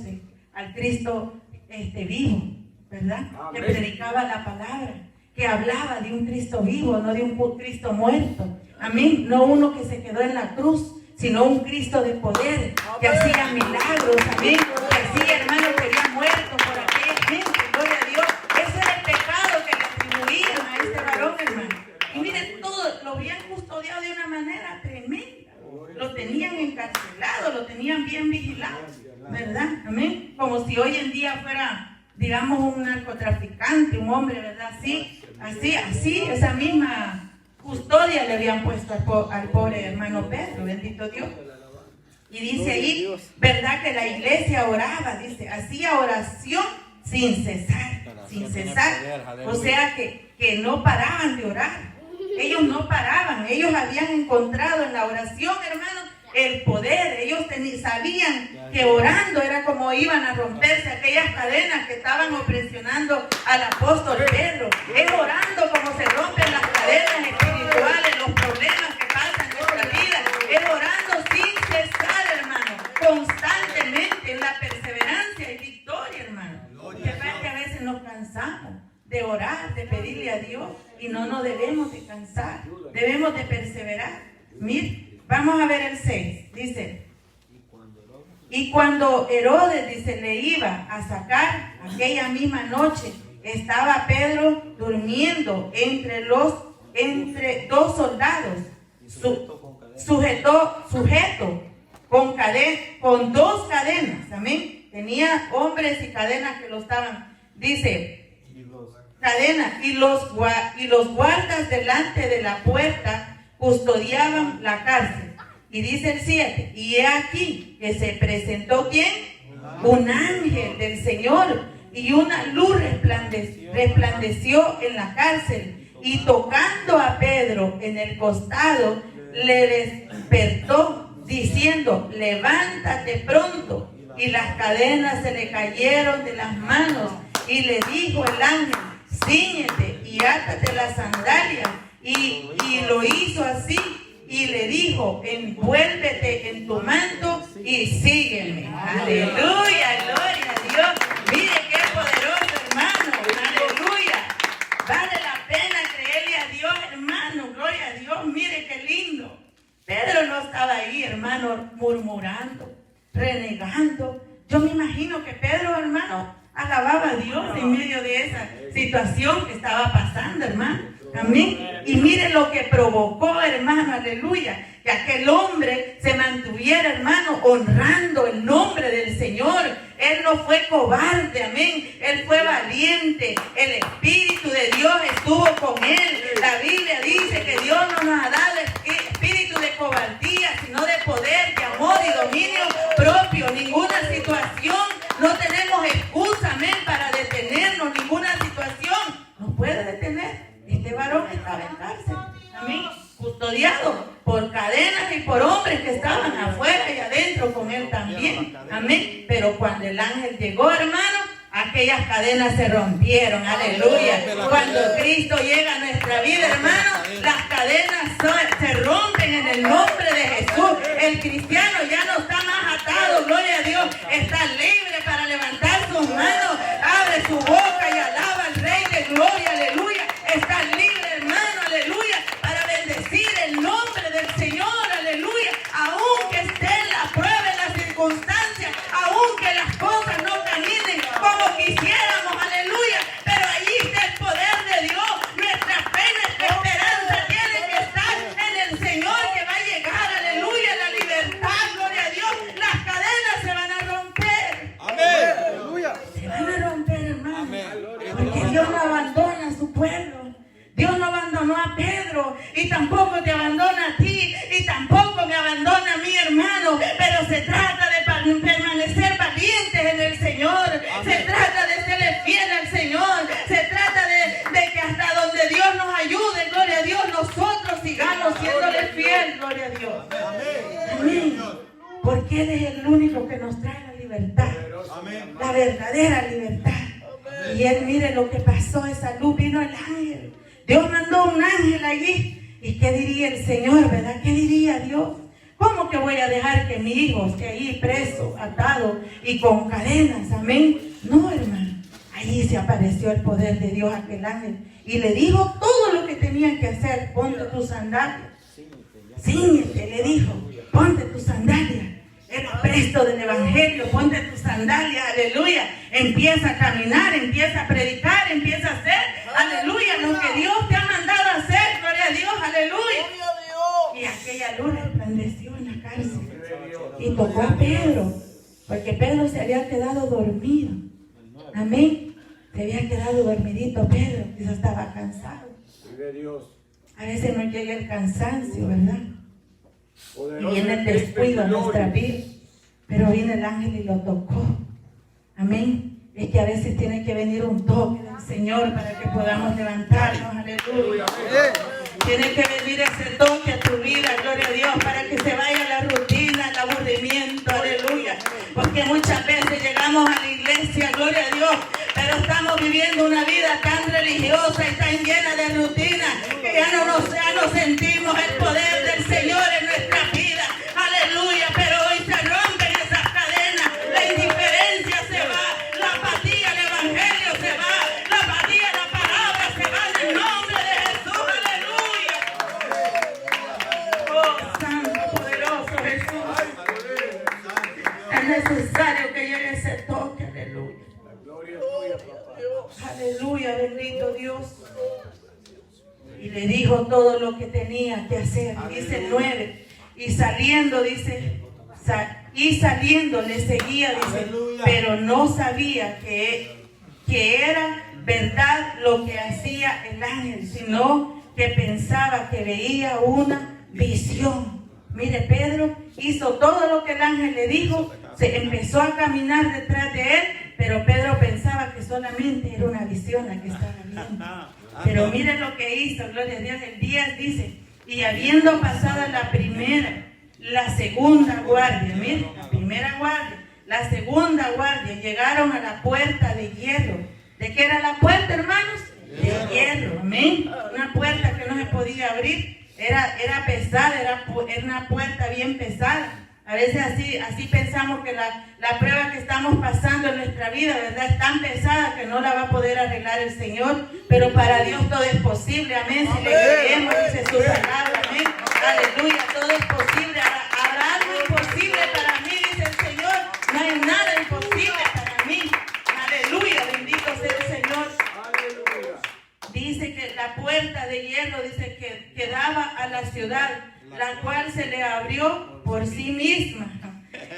al Cristo vivo, ¿verdad? Que predicaba la palabra, que hablaba de un Cristo vivo, no de un Cristo muerto. Amén. No uno que se quedó en la cruz, sino un Cristo de poder, que hacía milagros, amén, que hacía, hermano, que había muerto por aquella gente, gloria a Dios. Ese era el pecado que le atribuían a este varón, hermano. Y miren, todo lo habían custodiado de una manera tremenda. Lo tenían encarcelado, lo tenían bien vigilado, ¿verdad? Amén. Como si hoy en día fuera, digamos, un narcotraficante, un hombre, ¿verdad? Así, esa misma custodia le habían puesto al pobre hermano Pedro, bendito Dios. Y dice ahí, ¿verdad? Que la iglesia oraba, dice, hacía oración sin cesar. O sea que no paraban de orar. Ellos no paraban, ellos habían encontrado en la oración, hermano, el poder. Ellos sabían que orando era como iban a romperse aquellas cadenas que estaban opresionando al apóstol Pedro. Es orando como se rompen las cadenas espirituales, los problemas que pasan en nuestra vida. Es orando sin cesar, hermano, constantemente, en la perseverancia y victoria, hermano. Que pasa que a veces nos cansamos de orar, de pedirle a Dios, y no nos debemos de cansar, debemos de perseverar. Mire, vamos a ver el 6, dice, y cuando Herodes, dice, le iba a sacar aquella misma noche, estaba Pedro durmiendo entre dos soldados, sujeto con dos cadenas, amén. Tenía hombres y cadenas que lo estaban, dice, cadena, y los guardas delante de la puerta custodiaban la cárcel. Y dice el 7, y he aquí que se presentó ¿quién? Un ángel del Señor, y una luz resplandeció en la cárcel, y tocando a Pedro en el costado, le despertó, diciendo, levántate pronto. Y las cadenas se le cayeron de las manos, y le dijo el ángel, cíñete y átate las sandalias. Y lo hizo así, y le dijo, envuélvete en tu manto y sígueme. Aleluya, gloria a Dios. Mire qué poderoso, hermano. Aleluya. Vale la pena creerle a Dios, hermano. Gloria a Dios. Mire qué lindo. Pedro no estaba ahí, hermano, murmurando, renegando. Yo me imagino que Pedro, hermano, alababa a Dios en medio de esa situación que estaba pasando, hermano. Amén. Y mire lo que provocó, hermano, aleluya, que aquel hombre se mantuviera, hermano, honrando el nombre del Señor. Él no fue cobarde, amén. Él fue valiente. El Espíritu de Dios estuvo con él. La Biblia dice que Dios no nos ha dado espíritu de cobardía, sino de poder, de amor y dominio propio. Ninguna situación, no tenemos excusa, amén, para detenernos. Ninguna situación nos puede detener. Este varón estaba en cárcel, amén, custodiado por cadenas y por hombres que estaban afuera y adentro con él también, amén. Pero cuando el ángel llegó, hermano, aquellas cadenas se rompieron, aleluya. Cuando Cristo llega a nuestra vida, hermano, las cadenas se rompen en el nombre de Jesús. El cristiano ya no está más atado, gloria a Dios, está libre para levantar sus manos, abre su boca y alaba al Rey de Gloria, aleluya. Está libre, hermano, aleluya, para bendecir el nombre del Señor, aleluya, aunque esté en la prueba, en las circunstancias, aunque las cosas no caminen como quisiéramos, aleluya, pero allí está el poder de Dios. Nuestra fe, nuestra esperanza tiene que estar en el Señor, que va a llegar, aleluya, la libertad, gloria a Dios. Las cadenas se van a romper. Amén. Aleluya. Se van a romper, hermano. Amén. Porque Dios no abandona a su pueblo. Dios no abandonó a Pedro y tampoco te abandona a ti y tampoco me abandona a mí, porque Él es el único que nos trae la libertad. Amén. La verdadera libertad. Amén. Y Él, mire lo que pasó, esa luz, vino el ángel. Dios mandó un ángel allí. ¿Y qué diría el Señor, verdad? ¿Qué diría Dios? ¿Cómo que voy a dejar que mi hijo esté ahí preso, atado y con cadenas? Amén. No, hermano. Allí se apareció el poder de Dios a aquel ángel. Y le dijo todo lo que tenían que hacer. Ponte tus sandalias. Cíñete, le dijo. Ponte tus sandalias. Era presto del evangelio. Ponte tus sandalias. Aleluya. Empieza a caminar, empieza a predicar, empieza a hacer. Aleluya. Lo que Dios te ha mandado a hacer. Gloria a Dios. Aleluya. Y aquella luz resplandeció en la cárcel. Y tocó a Pedro. Porque Pedro se había quedado dormido. Amén. Se había quedado dormidito Pedro. Quizás estaba cansado. A veces nos llega el cansancio, ¿verdad? Y viene el descuido en nuestra vida. Pero viene el ángel y lo tocó. Amén. Es que a veces tiene que venir un toque del Señor para que podamos levantarnos. Aleluya. Tiene que venir ese toque a tu vida, gloria a Dios, para que se vaya la rutina, el aburrimiento, aleluya. Porque muchas veces llegamos a la iglesia, gloria a Dios, pero estamos viviendo una vida tan religiosa y tan llena de rutina que ya no sentimos el poder del Señor en nuestra vida. Aleluya, pero hoy se rompen esas cadenas, la indiferencia se va, la apatía, el evangelio se va, la apatía, la palabra se va en el nombre de Jesús. Aleluya. Oh, Santo, poderoso Jesús. Es necesario que llegue ese toque. Aleluya. Aleluya, bendito Dios. Y le dijo todo lo que tenía que hacer. Dice el 9. Y saliendo, dice, y saliendo le seguía, dice, pero no sabía que era verdad lo que hacía el ángel, sino que pensaba que veía una visión. Mire, Pedro hizo todo lo que el ángel le dijo, se empezó a caminar detrás de él, pero Pedro pensaba que solamente era una visión la que estaba viendo. Pero mire lo que hizo, gloria a Dios. El 10 dice, y habiendo pasado la primera, la segunda guardia, mire, la primera guardia, la segunda guardia, llegaron a la puerta de hierro. ¿De qué era la puerta, hermanos? De hierro, amén. Una puerta que no se podía abrir, era pesada, era una puerta bien pesada. A veces así pensamos que la prueba que estamos pasando en nuestra vida, ¿verdad?, es tan pesada que no la va a poder arreglar el Señor, pero para Dios todo es posible, amén, si le creemos, dice su palabra, amén, aleluya, todo es posible. Habrá algo imposible para mí, dice el Señor, no hay nada imposible para mí, aleluya, bendito sea el Señor. Dice que la puerta de hierro, dice que daba a la ciudad, la cual se le abrió por sí misma.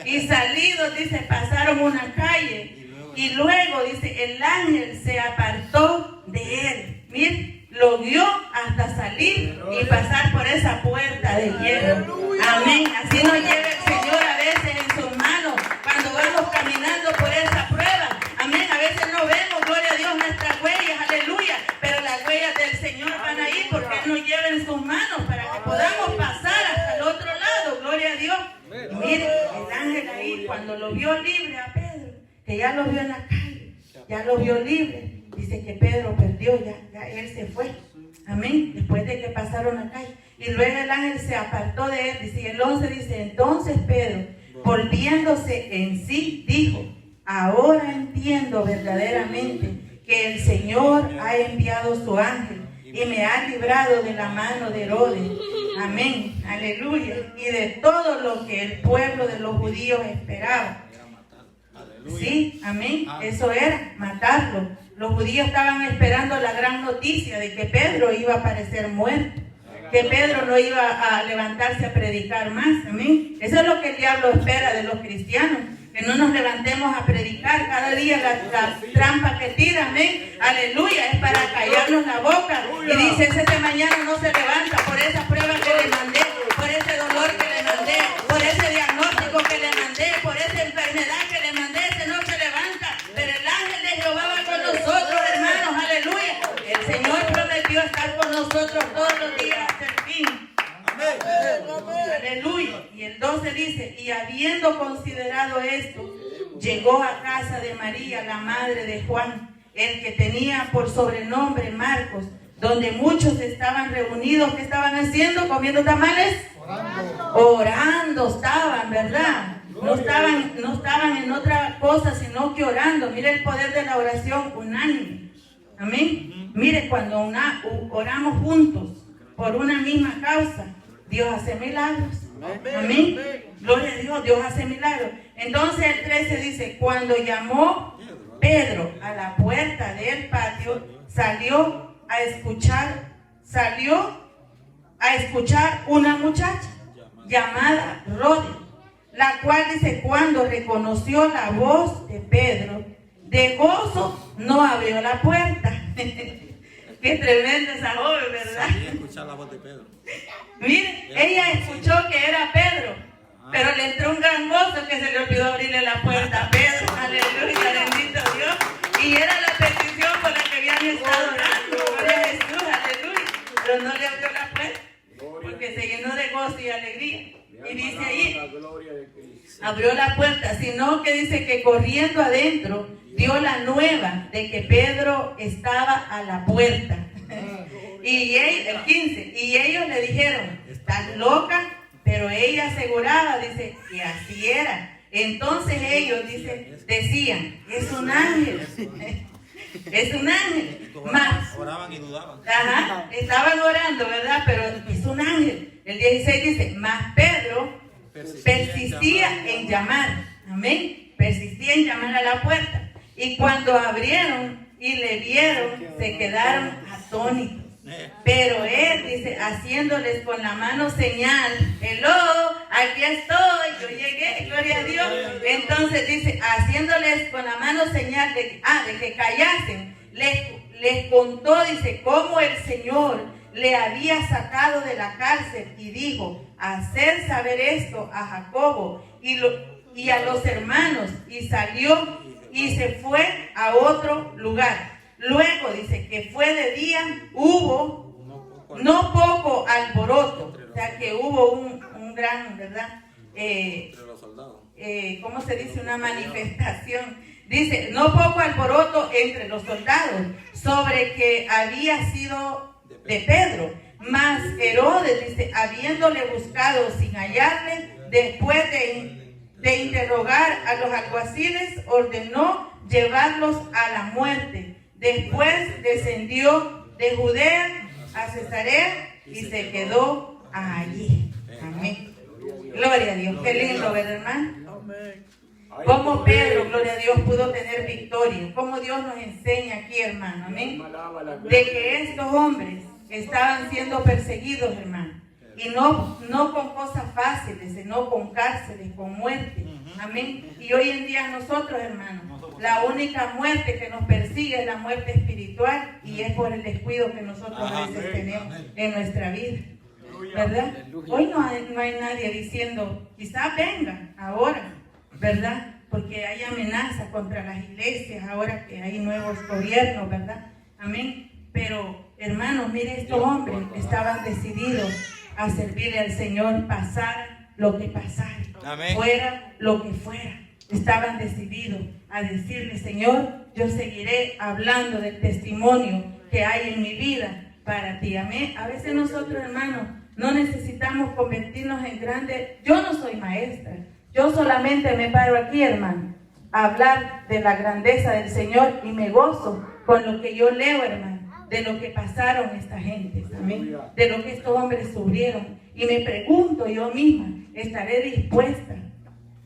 Y salidos, dice, pasaron una calle. Y luego, dice, el ángel se apartó de él. Mire, lo guió hasta salir y pasar por esa puerta de hierro. Amén. Así nos lleva el Señor a veces en sus manos cuando vamos caminando por esa prueba. Amén. A veces no vemos, gloria a Dios, nuestras huellas. Aleluya. Pero las huellas del Señor van ahí porque Él nos lleva en sus manos para que podamos pasar hasta el otro lado. Gloria a Dios. Y mire, el ángel ahí, cuando lo vio libre a Pedro, que ya lo vio en la calle, ya lo vio libre, dice que Pedro perdió, ya él se fue. Amén. Después de que pasaron la calle. Y luego el ángel se apartó de él. Dice, y el 11 dice, entonces Pedro, volviéndose en sí, dijo, ahora entiendo verdaderamente que el Señor ha enviado su ángel y me ha librado de la mano de Herodes. Amén, aleluya. Y de todo lo que el pueblo de los judíos esperaba. Sí, amén. Eso era, matarlo. Los judíos estaban esperando la gran noticia de que Pedro iba a aparecer muerto, que Pedro no iba a levantarse a predicar más. Amén. Eso es lo que el diablo espera de los cristianos, que no nos levantemos a predicar cada día la trampa que tira. Amén, aleluya, es para callarnos la boca. Y dice, ese mañana no se levanta por esa prueba que le mandé, por ese dolor que le mandé, por ese diagnóstico que le mandé, por esa enfermedad que le mandé, ese no se levanta. Pero el ángel de Jehová va con nosotros, hermanos, aleluya. El Señor prometió estar con nosotros todos los días hasta el fin. Amén. Aleluya. Y el 12 dice, y habiendo considerado esto, llegó a casa de María, la madre de Juan, el que tenía por sobrenombre Marcos, donde muchos estaban reunidos. ¿Qué estaban haciendo? ¿Comiendo tamales? Orando estaban, ¿verdad? No estaban en otra cosa, sino que orando. Mire el poder de la oración unánime. Amén. Mire, cuando oramos juntos por una misma causa, Dios hace milagros. Amén. Gloria a Dios, Dios hace milagros. Entonces el 13 dice, cuando llamó Pedro a la puerta del patio, salió a escuchar una muchacha llamada Rodi, la cual dice, cuando reconoció la voz de Pedro, de gozo no abrió la puerta. Qué tremenda esa joven, ¿verdad? Sabía escuchar la voz de Pedro. Mire, ella escuchó que era Pedro, pero le entró un gran gozo que se le olvidó abrirle la puerta a Pedro. Aleluya, bendito Dios. Y era la petición por la que habían estado orando. Gloria a Jesús, aleluya. Pero no le abrió la puerta, porque se llenó de gozo y alegría. Y dice ahí, abrió la puerta, sino que dice que corriendo adentro dio la nueva de que Pedro estaba a la puerta. Y el 15, y ellos le dijeron, ¿estás loca? Pero ella aseguraba, dice, que así era. Entonces ellos, dice, decían, es un ángel. Es un ángel. Más, oraban y dudaban. Ajá, estaban orando, ¿verdad? Pero es un ángel. El 16 dice, más Pedro persistía en llamar. Amén. Persistía en llamar a la puerta. Y cuando abrieron y le vieron, se quedaron atónitos. Pero él, dice, haciéndoles con la mano señal, hello, aquí estoy, yo llegué, gloria a Dios. Entonces dice, haciéndoles con la mano señal de que callasen, les contó, dice, cómo el Señor le había sacado de la cárcel y dijo, hacer saber esto a Jacobo y a los hermanos, y salió y se fue a otro lugar. Luego dice que fue de día, hubo no poco alboroto, o sea que hubo un gran, ¿verdad? ¿Cómo se dice? Una manifestación. Dice, no poco alboroto entre los soldados sobre que había sido de Pedro. Mas Herodes, dice, habiéndole buscado sin hallarle, después de interrogar a los alguaciles, ordenó llevarlos a la muerte. Después descendió de Judea a Cesarea y se quedó allí. Amén. Gloria a Dios. Qué lindo, ¿verdad, hermano? Como Pedro, gloria a Dios, pudo tener victoria. Como Dios nos enseña aquí, hermano. Amén. De que estos hombres estaban siendo perseguidos, hermano. Y no con cosas fáciles, sino con cárceles, con muerte. Amén. Y hoy en día nosotros, hermanos, la única muerte que nos persigue es la muerte espiritual, y es por el descuido que nosotros a veces tenemos en nuestra vida, ¿verdad? Hoy no hay nadie diciendo, quizás venga ahora, ¿verdad? Porque hay amenazas contra las iglesias ahora que hay nuevos gobiernos, ¿verdad? Amén. Pero, hermanos, mire, estos hombres estaban decididos a servirle al Señor, pasara lo que pasara, fuera lo que fuera. Estaban decididos a decirle, Señor, yo seguiré hablando del testimonio que hay en mi vida para ti. Amén. A veces nosotros, hermanos, no necesitamos convertirnos en grandes. Yo no soy maestra. Yo solamente me paro aquí, hermano, a hablar de la grandeza del Señor, y me gozo con lo que yo leo, hermano, de lo que pasaron esta gente, amén, de lo que estos hombres sufrieron. Y me pregunto yo misma, ¿estaré dispuesta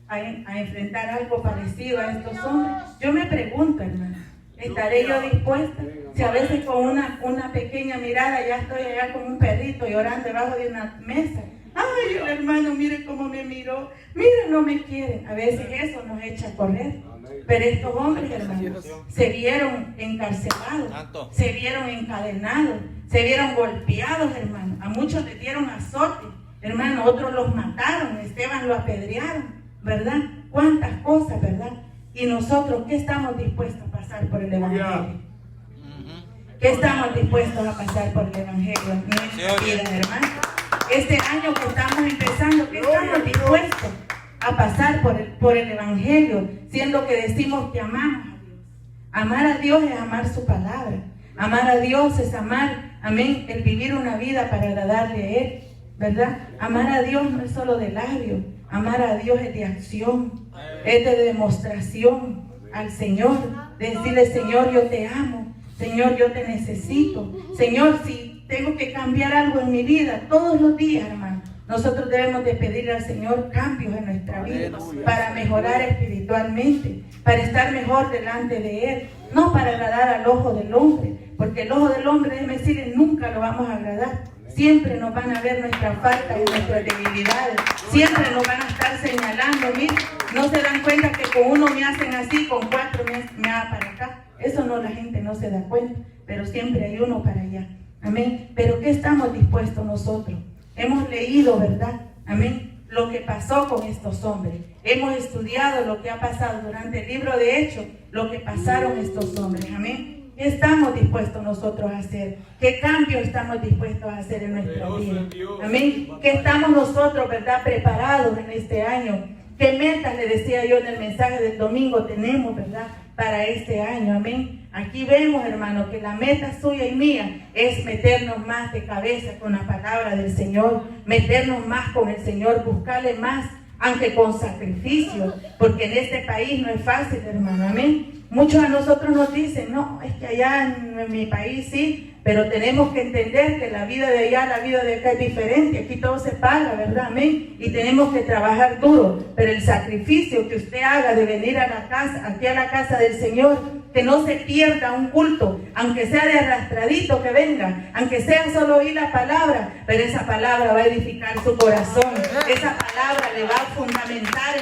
a enfrentar algo parecido a estos hombres? Yo me pregunto, hermano, ¿estaré yo dispuesta? Si a veces con una pequeña mirada ya estoy allá como un perrito llorando debajo de una mesa. Ay, el hermano, mire cómo me miró, mire, no me quiere. A veces eso nos echa a correr. Pero estos hombres, hermanos, se vieron encarcelados, se vieron encadenados, se vieron golpeados, hermano. A muchos les dieron azote, hermano, otros los mataron, Esteban lo apedrearon, ¿verdad? Cuántas cosas, ¿verdad? Y nosotros, ¿qué estamos dispuestos a pasar por el Evangelio? ¿Qué estamos dispuestos a pasar por el Evangelio en nuestra vida, hermano? este año que estamos empezando, que estamos dispuestos a pasar por el Evangelio, siendo que decimos que amamos a Dios. Amar a Dios es amar su palabra. Amar a Dios es amar, amén, el vivir una vida para agradarle a Él, ¿verdad? Amar a Dios no es solo de labios, amar a Dios es de acción, es de demostración al Señor, de decirle, Señor, yo te amo, Señor, yo te necesito, Señor, si tengo que cambiar algo en mi vida, todos los días, hermano, nosotros debemos de pedirle al Señor cambios en nuestra vida para mejorar espiritualmente, para estar mejor delante de Él, no para agradar al ojo del hombre, porque el ojo del hombre, déjeme decirle, nunca lo vamos a agradar. Siempre nos van a ver nuestras faltas y nuestras debilidades. Siempre nos van a estar señalando. Miren, no se dan cuenta que con uno me hacen así, con cuatro me hagan para acá. Eso no, la gente no se da cuenta, pero siempre hay uno para allá. Amén. Pero ¿qué estamos dispuestos nosotros? Hemos leído, ¿verdad? Amén. Lo que pasó con estos hombres. Hemos estudiado lo que ha pasado durante el libro de Hechos, lo que pasaron estos hombres. Amén. ¿Qué estamos dispuestos nosotros a hacer? ¿Qué cambios estamos dispuestos a hacer en nuestra vida? Amén. ¿Qué estamos nosotros, verdad, preparados en este año? ¿Qué metas, le decía yo en el mensaje del domingo, tenemos, verdad, para este año? Amén. Aquí vemos, hermano, que la meta suya y mía es meternos más de cabeza con la palabra del Señor, meternos más con el Señor, buscarle más, aunque con sacrificio, porque en este país no es fácil, hermano. Amén. Muchos a nosotros nos dicen, no, es que allá en mi país sí, pero tenemos que entender que la vida de allá, la vida de acá es diferente. Aquí todo se paga, ¿verdad? Amén. Y tenemos que trabajar duro, pero el sacrificio que usted haga de venir a la casa, aquí a la casa del Señor, que no se pierda un culto, aunque sea de arrastradito que venga, aunque sea solo oír la palabra, pero esa palabra va a edificar su corazón, esa palabra le va a fundamentar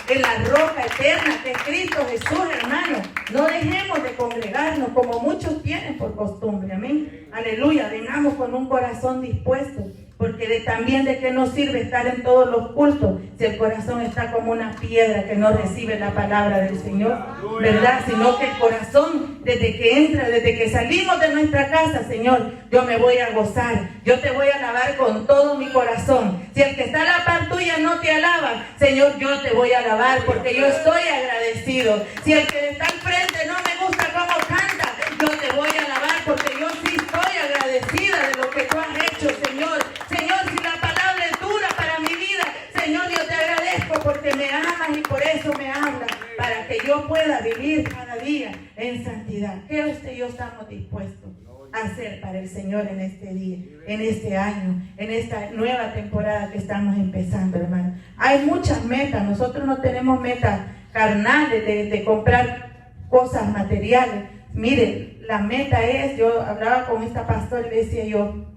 en la roca eterna que es Cristo Jesús, hermano. No dejemos de congregarnos como muchos tienen por costumbre, amén, aleluya, vengamos con un corazón dispuesto. Porque también de qué nos sirve estar en todos los cultos si el corazón está como una piedra que no recibe la palabra del Señor, ¿verdad? Sino que el corazón, desde que entra, desde que salimos de nuestra casa, Señor, yo me voy a gozar, yo te voy a alabar con todo mi corazón. Si el que está a la par tuya no te alaba, Señor, yo te voy a alabar porque yo estoy agradecido. Si el que está al frente no me gusta cómo canta, yo te voy a alabar porque yo sí estoy agradecida de lo que tú has hecho, Señor. Señor, si la palabra es dura para mi vida, Señor, yo te agradezco porque me amas y por eso me hablas, para que yo pueda vivir cada día en santidad. ¿Qué usted y yo estamos dispuestos a hacer para el Señor en este día, en este año, en esta nueva temporada que estamos empezando, hermano? Hay muchas metas. Nosotros no tenemos metas carnales de comprar cosas materiales. Mire, la meta es, yo hablaba con esta pastora y le decía yo,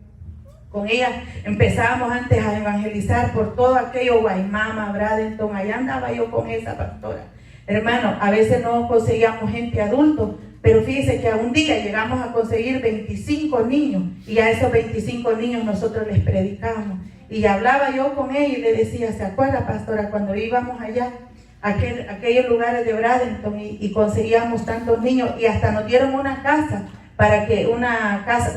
con ella empezábamos antes a evangelizar por todo aquello, Guaymama, Bradenton, allá andaba yo con esa pastora. Hermano, a veces no conseguíamos gente adulto, pero fíjese que a un día llegamos a conseguir 25 niños y a esos 25 niños nosotros les predicamos. Y hablaba yo con ella y le decía, ¿se acuerda, pastora, cuando íbamos allá a aquellos lugares de Bradenton y conseguíamos tantos niños y hasta nos dieron una casa,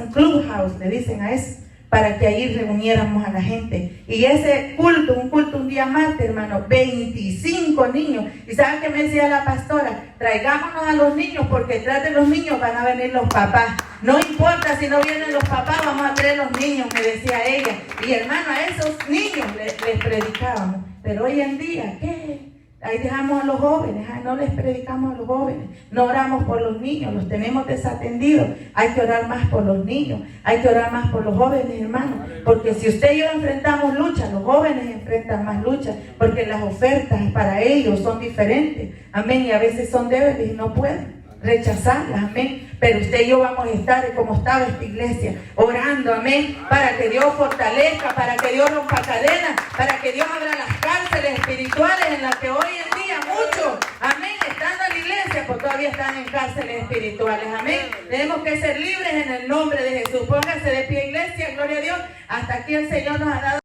un clubhouse, le dicen a eso, para que ahí reuniéramos a la gente. Y ese culto, un día martes, hermano, 25 niños. ¿Y saben qué me decía la pastora? Traigámonos a los niños, porque detrás de los niños van a venir los papás. No importa si no vienen los papás, vamos a traer los niños, me decía ella. Y hermano, a esos niños les predicábamos. Pero hoy en día, ¿qué? Ahí dejamos a los jóvenes, no les predicamos a los jóvenes, no oramos por los niños, los tenemos desatendidos. Hay que orar más por los niños, hay que orar más por los jóvenes, hermano, porque si usted y yo enfrentamos luchas, los jóvenes enfrentan más luchas, porque las ofertas para ellos son diferentes, amén, y a veces son débiles y no pueden rechazarlas, amén, pero usted y yo vamos a estar como estaba esta iglesia, orando, amén, para que Dios fortalezca, para que Dios rompa cadenas, para que Dios abra las cárceles espirituales en las que hoy en día muchos, amén, estando en la iglesia, pues todavía están en cárceles espirituales, amén. Tenemos que ser libres en el nombre de Jesús. Póngase de pie, iglesia, gloria a Dios. Hasta aquí el Señor nos ha dado